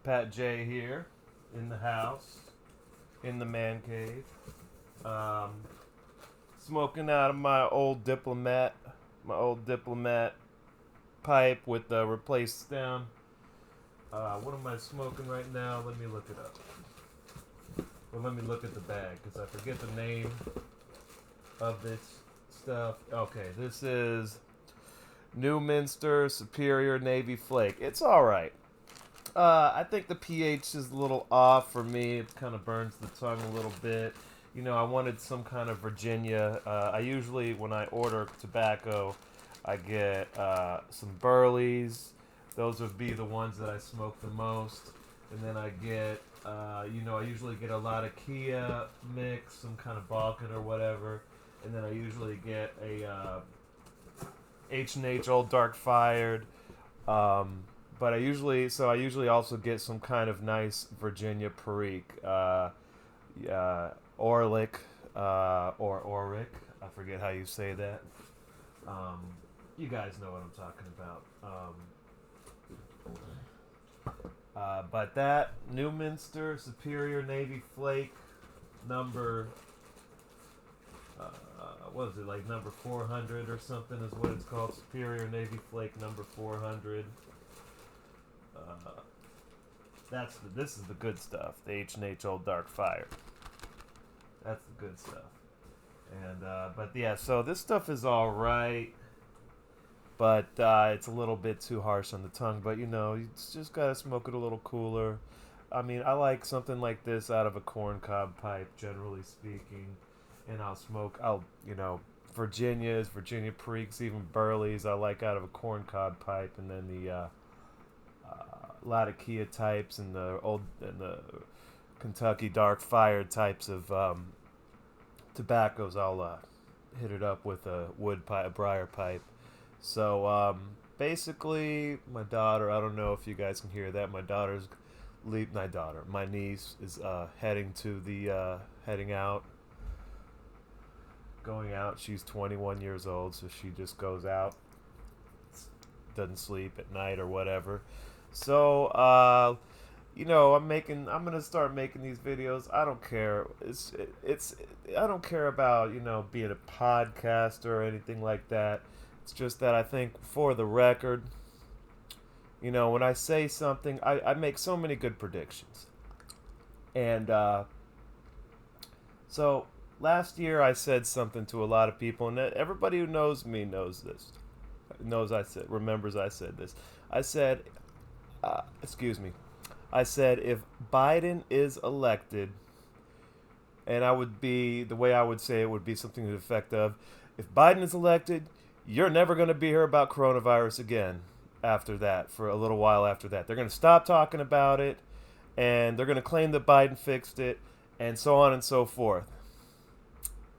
Pat J here in the house, in the man cave. Um, Smoking out of my old diplomat pipe with the replaced stem. What am I smoking right now? Let me look it up. Well, let me look at the bag because I forget the name of this stuff. Okay, this is Newminster Superior Navy Flake. It's all right. I think the pH is a little off for me. It kind of burns the tongue a little bit. I wanted some kind of Virginia. I usually, when I order tobacco, I get some Burleys. Those would be the ones that I smoke the most. And then I get, I usually get a lot of Kia mix, some kind of Balkan or whatever. And then I usually get a H&H Old Dark Fired. But I usually also get some kind of nice Virginia Perique, Orlick, or Oric. I forget how you say that. Um, you guys know what I'm talking about. But that Newminster Superior Navy Flake number, what is it, like number 400 or something is what it's called. Superior Navy Flake number 400. This is the good stuff. The H&H Old Dark Fire. That's the good stuff. And but yeah, so this stuff is all right, but it's a little bit too harsh on the tongue. But you just gotta smoke it a little cooler. I mean, I like something like this out of a corncob pipe, generally speaking. And Virginia Periques, even Burleys, I like out of a corncob pipe, and then the Latakia types and the Kentucky Dark Fire types of tobaccos. I'll hit it up with a wood pipe, a briar pipe. So basically, my daughter. I don't know if you guys can hear that. My niece is heading out, going out. She's 21 years old, so she just goes out, doesn't sleep at night or whatever. So, I'm gonna start making these videos. I don't care. I don't care about being a podcaster or anything like that. It's just that I think, for the record, when I say something, I make so many good predictions. And so last year I said something to a lot of people, and everybody who knows me knows this. Remembers I said this. I said, excuse me. I said if Biden is elected, and the way I would say it would be something to the effect of, if Biden is elected, you're never going to be here about coronavirus again after that, for a little while after that. They're going to stop talking about it, and they're going to claim that Biden fixed it, and so on and so forth.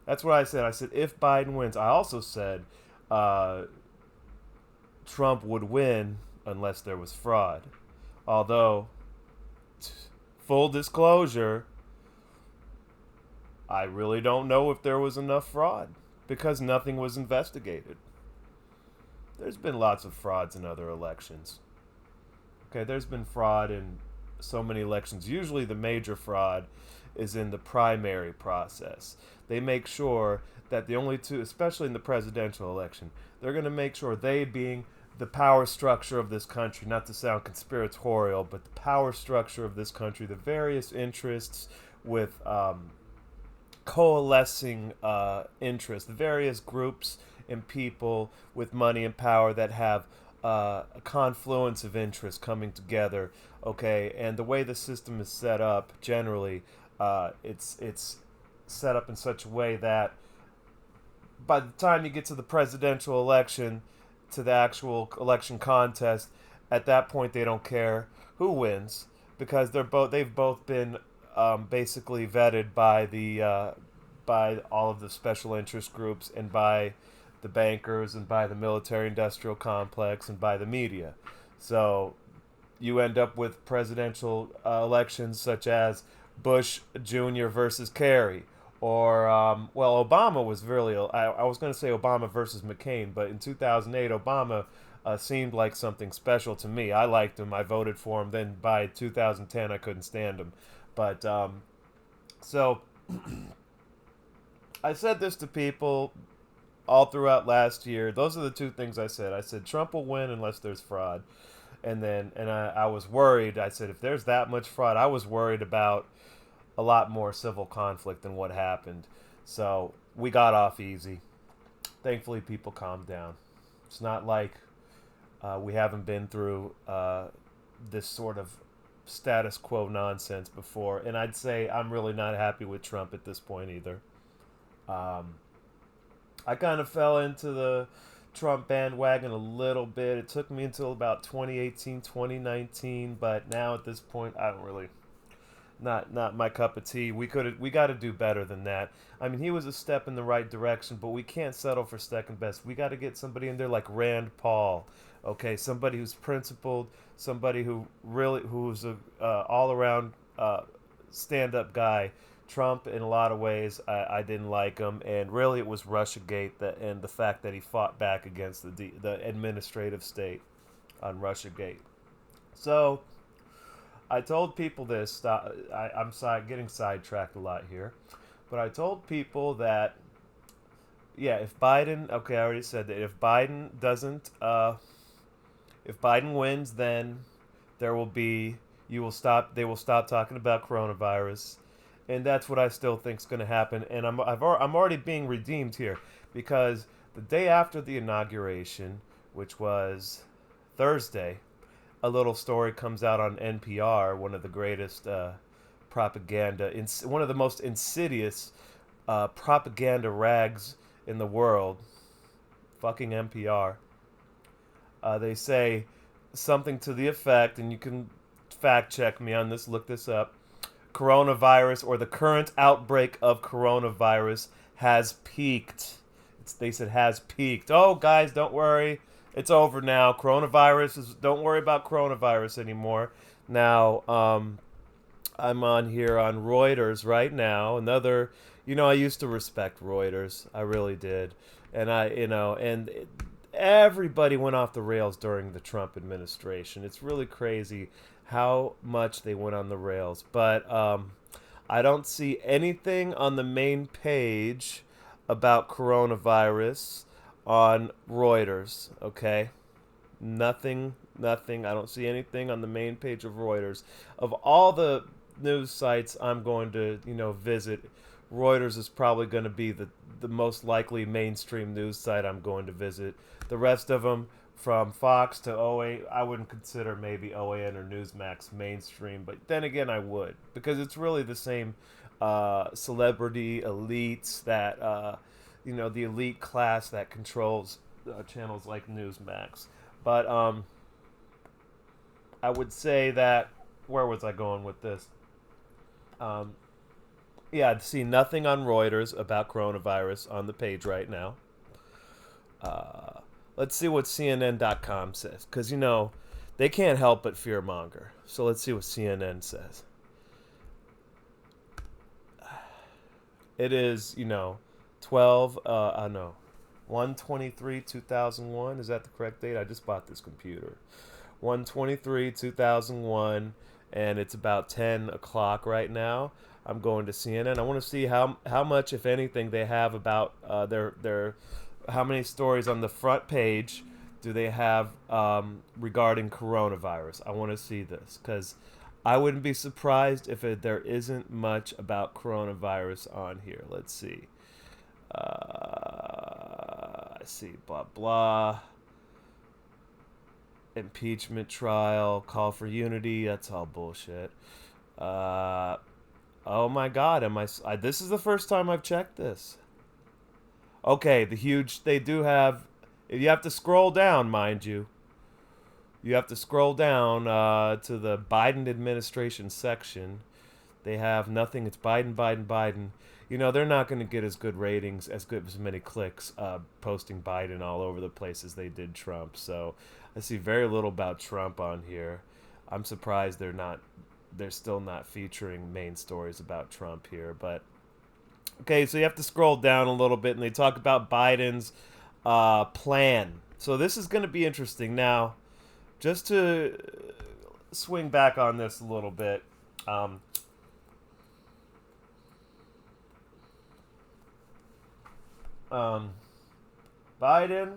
That's what I said. I said if Biden wins. I also said Trump would win unless there was fraud. Although, full disclosure, I really don't know if there was enough fraud because nothing was investigated. There's been lots of frauds in other elections. Okay, there's been fraud in so many elections. Usually the major fraud is in the primary process. They make sure that the only two, especially in the presidential election, they're going to make sure, they being the power structure of this country, not to sound conspiratorial, but the power structure of this country, the various interests with coalescing interests, the various groups and people with money and power that have a confluence of interests coming together. Okay, and the way the system is set up, generally, it's set up in such a way that by the time you get to the presidential election, to the actual election contest, at that point they don't care who wins, because they've both been basically vetted by all of the special interest groups, and by the bankers, and by the military industrial complex, and by the media. So you end up with presidential elections such as Bush Jr. versus Kerry, or Obama was really. I was going to say Obama versus McCain, but in 2008, Obama seemed like something special to me. I liked him. I voted for him. Then by 2010, I couldn't stand him. But so I said this to people all throughout last year. Those are the two things I said. I said Trump will win unless there's fraud. And I was worried. I said if there's that much fraud, I was worried about a lot more civil conflict than what happened. So we got off easy. Thankfully, people calmed down. It's not like we haven't been through this sort of status quo nonsense before. And I'd say I'm really not happy with Trump at this point either. I kind of fell into the Trump bandwagon a little bit. It took me until about 2018, 2019, but now at this point, I don't really, not my cup of tea. We got to do better than that. I mean, he was a step in the right direction, but we can't settle for second best. We got to get somebody in there like Rand Paul, okay? Somebody who's principled, somebody who's a all around stand up guy. Trump, in a lot of ways, I didn't like him, and really it was RussiaGate and the fact that he fought back against the administrative state on RussiaGate. So I told people this. I'm getting sidetracked a lot here, but I told people that if Biden, okay, I already said that if Biden doesn't, if Biden wins, then there will be they will stop talking about coronavirus. And that's what I still think is going to happen. And I'm already being redeemed here because the day after the inauguration, which was Thursday, a little story comes out on NPR, one of the greatest one of the most insidious propaganda rags in the world. Fucking NPR. They say something to the effect, and you can fact check me on this, look this up. Coronavirus, or the current outbreak of coronavirus, has peaked. They said has peaked. Oh, guys, don't worry. It's over now. Don't worry about coronavirus anymore. Now, I'm on here on Reuters right now. Another, I used to respect Reuters. I really did. And everybody went off the rails during the Trump administration. It's really crazy how much they went on the rails. But I don't see anything on the main page about coronavirus on Reuters, okay? Nothing. I don't see anything on the main page of Reuters. Of all the news sites I'm going to, visit, Reuters is probably going to be the most likely mainstream news site I'm going to visit. The rest of them, from Fox to OA, I wouldn't consider maybe OAN or Newsmax mainstream, but then again I would, because it's really the same celebrity elites that, the elite class that controls channels like Newsmax. But I would say that, where was I going with this? I see nothing on Reuters about coronavirus on the page right now. Let's see what CNN.com says. Because, they can't help but fearmonger. So let's see what CNN says. It is, 1/23/2001. Is that the correct date? I just bought this computer. 1/23/2001. And it's about 10 o'clock right now. I'm going to CNN. I want to see how much, if anything, they have about their how many stories on the front page do they have regarding coronavirus. I want to see this because I wouldn't be surprised if there isn't much about coronavirus on here. Let's see. I see blah blah. Impeachment trial, call for unity. That's all bullshit. Oh my God, this is the first time I've checked this. Okay, they do have, you have to scroll down, mind you. You have to scroll down to the Biden administration section. They have nothing. It's Biden, Biden, Biden. They're not going to get as good ratings, as many clicks posting Biden all over the place as they did Trump. So I see very little about Trump on here. I'm surprised they're still not featuring main stories about Trump here. But okay, so you have to scroll down a little bit, and they talk about Biden's plan. So this is going to be interesting. Now, just to swing back on this a little bit, um, um, Biden,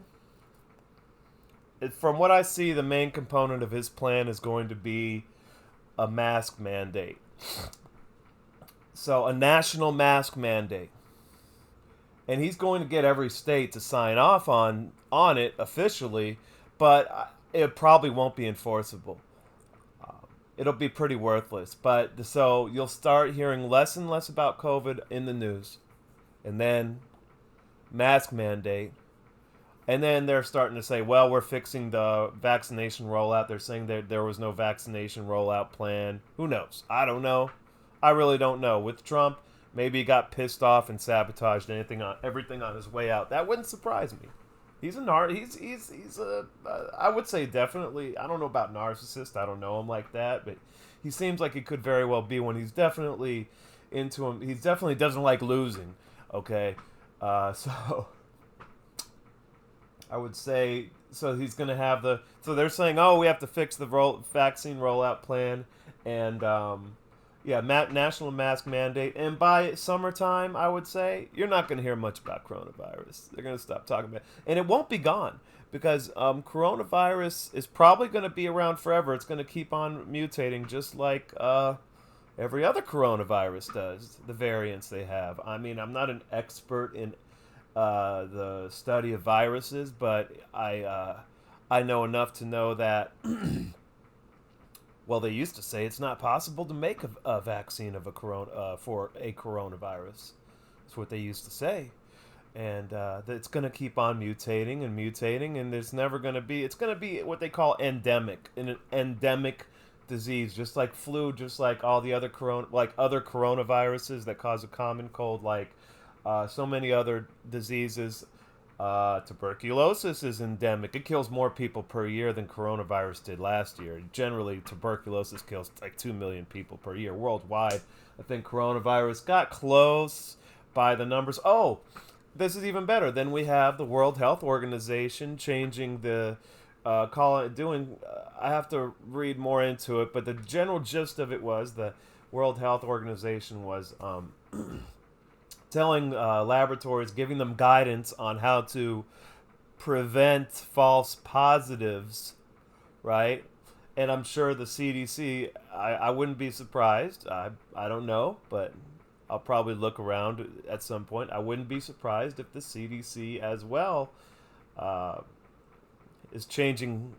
from what I see, the main component of his plan is going to be a mask mandate. So a national mask mandate, and he's going to get every state to sign off on it officially, but it probably won't be enforceable. It'll be pretty worthless. But so you'll start hearing less and less about COVID in the news, and then mask mandate, and then they're starting to say, well, we're fixing the vaccination rollout. They're saying that there was no vaccination rollout plan. Who knows? I don't know. I really don't know. With Trump, maybe he got pissed off and sabotaged everything on his way out. That wouldn't surprise me. He's he's a I would say definitely. I don't know about narcissist. I don't know him like that, but he seems like he could very well be one. He's definitely into him. He definitely doesn't like losing. Okay, so I would say so. He's going to have the. So they're saying, oh, we have to fix the vaccine rollout plan, and yeah, national mask mandate. And by summertime, I would say you're not going to hear much about coronavirus. They're going to stop talking about it, and it won't be gone because coronavirus is probably going to be around forever. It's going to keep on mutating, just like every other coronavirus does. The variants they have. I mean, I'm not an expert in the study of viruses, but I know enough to know that. Well, they used to say it's not possible to make a vaccine of for a coronavirus. That's what they used to say, and it's going to keep on mutating and mutating, and there's never going to be. It's going to be what they call endemic, an endemic disease, just like flu, just like all the other other coronaviruses that cause a common cold, like so many other diseases. Tuberculosis is endemic. It kills more people per year than coronavirus did last year. Generally, tuberculosis kills like 2 million people per year worldwide. I think coronavirus got close by the numbers. Oh, this is even better. Then we have the World Health Organization changing the I have to read more into it, but the general gist of it was the World Health Organization was telling laboratories, giving them guidance on how to prevent false positives, right? And I'm sure the CDC, I wouldn't be surprised. I don't know, but I'll probably look around at some point. I wouldn't be surprised if the CDC as well is changing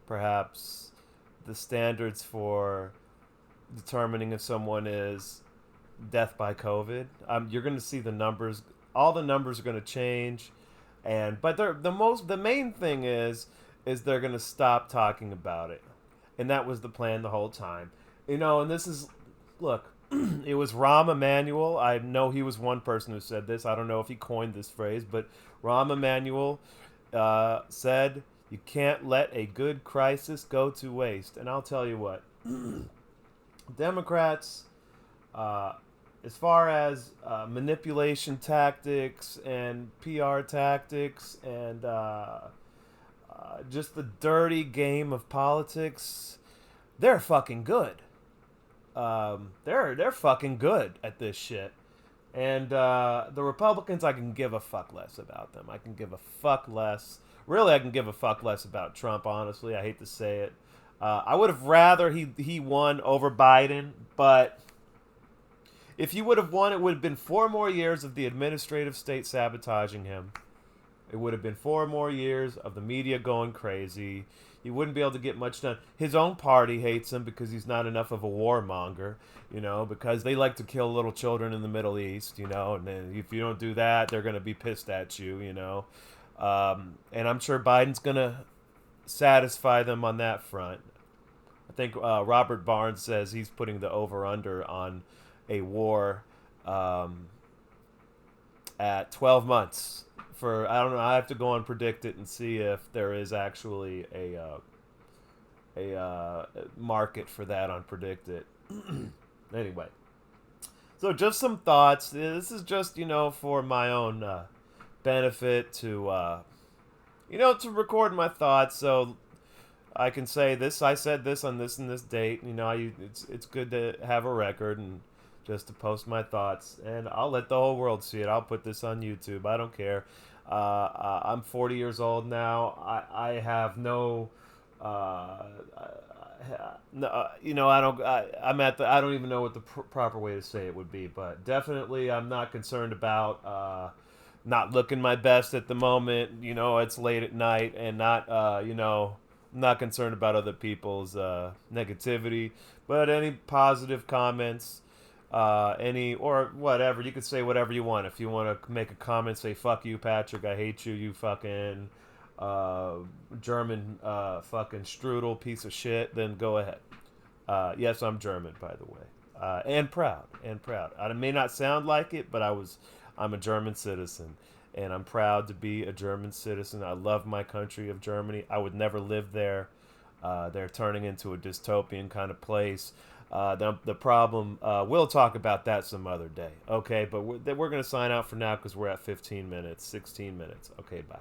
perhaps the standards for determining if someone is death by COVID. You're going to see the numbers. All the numbers are going to change, but the main thing is they're going to stop talking about it, and that was the plan the whole time. And this is look. It was Rahm Emanuel. I know he was one person who said this. I don't know if he coined this phrase, but Rahm Emanuel said, "You can't let a good crisis go to waste." And I'll tell you what, Democrats. As far as manipulation tactics and PR tactics and just the dirty game of politics, they're fucking good. They're fucking good at this shit. And the Republicans, I can give a fuck less about them. I can give a fuck less. Really, I can give a fuck less about Trump, honestly. I hate to say it. I would have rather he won over Biden, but if he would have won, it would have been 4 more years of the administrative state sabotaging him. It would have been 4 more years of the media going crazy. He wouldn't be able to get much done. His own party hates him because he's not enough of a warmonger, because they like to kill little children in the Middle East, and then if you don't do that, they're going to be pissed at you, and I'm sure Biden's going to satisfy them on that front. I think Robert Barnes says he's putting the over-under on a war at 12 months for, I don't know, I have to go and predict it and see if there is actually a market for that on Predict It. Anyway, so just some thoughts. This is just for my own benefit to to record my thoughts, so I can say this. I said this on this and this date. It's good to have a record and just to post my thoughts, and I'll let the whole world see it. I'll put this on YouTube. I don't care. I'm 40 years old now. I have no. No, I don't. I'm at the. I don't even know what the proper way to say it would be, but definitely, I'm not concerned about not looking my best at the moment. It's late at night, and not. I'm not concerned about other people's negativity, but any positive comments, any or whatever, you could say whatever you want. If you want to make a comment, say "fuck you, Patrick. I hate you. You fucking uh, German fucking strudel piece of shit." Then go ahead. Yes, I'm German, by the way, and proud, and proud. I may not sound like it, but I'm a German citizen, and I'm proud to be a German citizen. I love my country of Germany. I would never live there. They're turning into a dystopian kind of place. The problem, we'll talk about that some other day. Okay, but we're going to sign out for now because we're at 15 minutes, 16 minutes. Okay, bye.